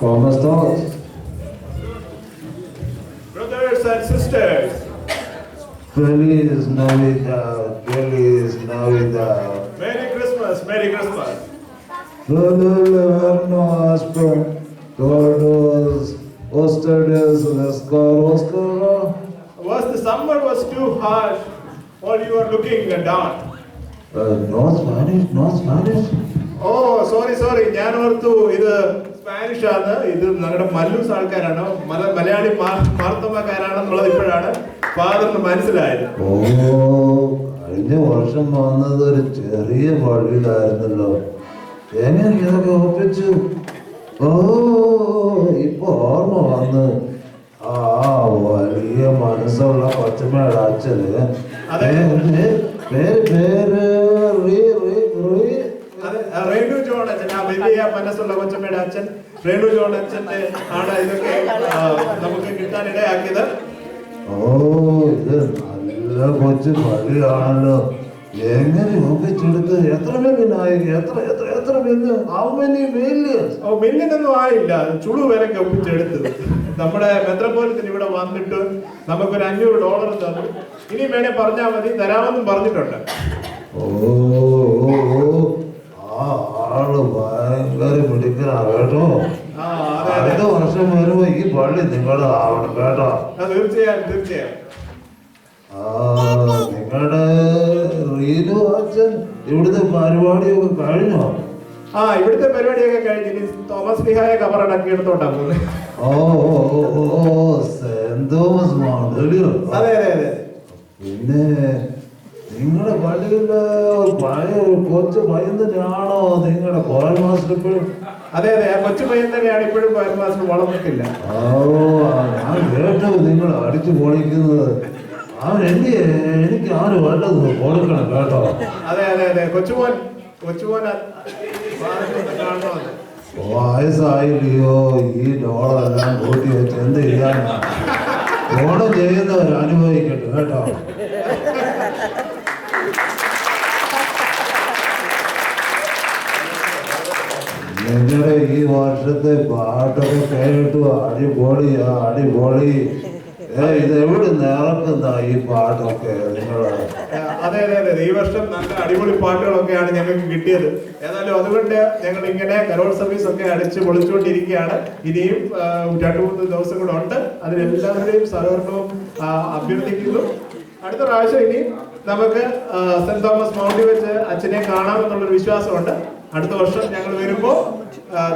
¿Cómo estás? Brothers and sisters, Feliz Navidad, Feliz Navidad. Merry Christmas, Merry Christmas. Todos ustedes les conozco. Was the summer was too harsh or you are looking down? No Spanish, no Spanish. Oh, sorry. ഞാൻ ഓർത്തു ഇത് Spanish ആണ്. ഇത് ഞങ്ങളുടെ മല്ലൂസ് ആൾക്കാരാണ്, മലയാളി മാർത്തമ്മക്കാരാണെന്നുള്ളത് ഇപ്പോഴാണ് ഫാദറിന് മനസ്സിലായത്. ഓ, കഴിഞ്ഞ വർഷം വന്നത് ഒരു ചെറിയ പള്ളിയിലായിരുന്നല്ലോ. എങ്ങനെ ഇതൊക്കെ ഒപ്പിച്ചു? ഓ, ഇപ്പൊ ഓർമ്മ വന്ന്. ആ വലിയ മനസ്സുള്ള കൊച്ചമ്മയുടെ അച്ഛന് റേണു ജോൺ അച്ഛൻ, ആ വലിയ മനസ്സുള്ള കൊച്ചമ്മയുടെ അച്ഛൻ റേണു ജോൺ അച്ഛന്റെ ആണ് ഇതൊക്കെ നമുക്ക് കിട്ടാനിടയാക്കിയത്. ഓ, ഇത് നല്ല കൊച്ചു പള്ളിയാണല്ലോ. എങ്ങനെ ഒപ്പിച്ചെടുത്ത്? എത്ര മില്യനായി? എത്ര മില്യൻ? How many millions? ഓ, മില്യനൊന്നും ആയില്ല, ചുളു വിലക്ക് ഒപ്പിച്ചെടുത്തത്. നമ്മുടെ മെത്രോപൊളിറ്റൻ ഇവിടെ വന്നിട്ട് നമുക്കൊരു $500 തന്നു. ഇനി വേണേ പറഞ്ഞാൽ മതി, തരാമെന്നും പറഞ്ഞിട്ടുണ്ട്. ഓ, ആ ആള് ഭയങ്കര മിടുക്കനാ കേട്ടോ. അടുത്ത വർഷം വരുമ്പോ ഈ പള്ളി നിങ്ങളുടെ ആവണം കേട്ടോ. തീർച്ചയായും. നിങ്ങളുടെ റീനു അച്ഛൻ ഇവിടുത്തെ പരിപാടിയൊക്കെ കഴിഞ്ഞോ? ഇവിടുത്തെ പരിപാടിയൊക്കെ കഴിഞ്ഞ് ഇനി തോമസ് ലിഹായെ കബറടക്കി എടുത്തോണ്ടാ പോകുന്നത്. ഓ, സെന്റ് തോമസ് മൗണ്ടല്ലോ. അതെ. പിന്നെ നിങ്ങളുടെ പള്ളിയിലെ പഴയ കൊച്ചു പയ്യൻ തന്നെയാണോ നിങ്ങളുടെ കോയൽ മാസ്റ്റർ ഇപ്പോഴും? അതെ, കൊച്ചു പയ്യൻ തന്നെയാണ് ഇപ്പോഴും കോയൽ മാസ്റ്റർ, വളർന്നിട്ടില്ല. ഓ, ഞാൻ കേട്ടു നിങ്ങൾ അടിച്ചു പൊളിക്കുന്നത്. അവൻ എനിക്ക് ആര് വല്ലത് കൊടുക്കണം കേട്ടോ. അതെ, കൊച്ചുമോൻ വയസ്സായില്ലയോ? ഈ ഡോളെല്ലാം കൂട്ടി വെച്ച് എന്ത് ചെയ്യാനാ? ഓണം ചെയ്യുന്നവർ അനുഭവിക്കട്ടെ കേട്ടോ. നിങ്ങളുടെ ഈ വർഷത്തെ പാട്ടൊക്കെ കേട്ടു. അടിപൊളി. ഇത് എവിടെ നിറക്കുന്ന ഈ പാട്ടൊക്കെ നിങ്ങള്? അതെ, ഈ വർഷം നല്ല അടിപൊളി പാട്ടുകളൊക്കെയാണ് ഞങ്ങൾക്ക് കിട്ടിയത്. ഏതായാലും അതുകൊണ്ട് ഞങ്ങൾ ഇങ്ങനെ കരോൾ സർവീസ് ഒക്കെ അടിച്ച് പൊളിച്ചുകൊണ്ടിരിക്കുകയാണ്. ഇനിയും 2-3 ദിവസം കൂടെ ഉണ്ട്. അതിലെല്ലാവരുടെയും സഹകരണവും അഭ്യർത്ഥിക്കുന്നു. അടുത്ത പ്രാവശ്യം ഇനി നമുക്ക് സെന്റ് തോമസ് മൗണ്ടിൽ വെച്ച് അച്ഛനെ കാണാമെന്നുള്ളൊരു വിശ്വാസമുണ്ട്. അടുത്ത വർഷം ഞങ്ങൾ വരുമ്പോൾ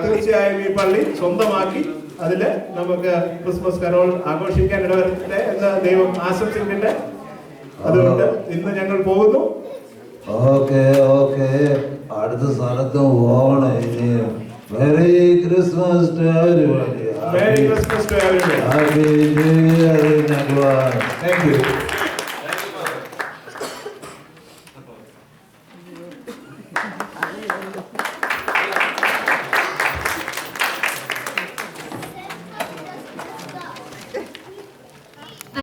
തീർച്ചയായും ഈ പള്ളി സ്വന്തമാക്കി അതില് നമുക്ക് ക്രിസ്മസ് കരോൾ ആഘോഷിക്കാൻ ഇടവരട്ടെ എന്ന് ദൈവം ആശംസിക്കട്ടെ. അതുകൊണ്ട് ഇന്ന് ഞങ്ങൾ പോകുന്നു. ഓക്കെ, അടുത്ത സ്ഥലത്ത് പോകണം ഇനി. Merry Christmas to everybody. Merry Christmas to everybody. Happy New Year in advance. Thank you.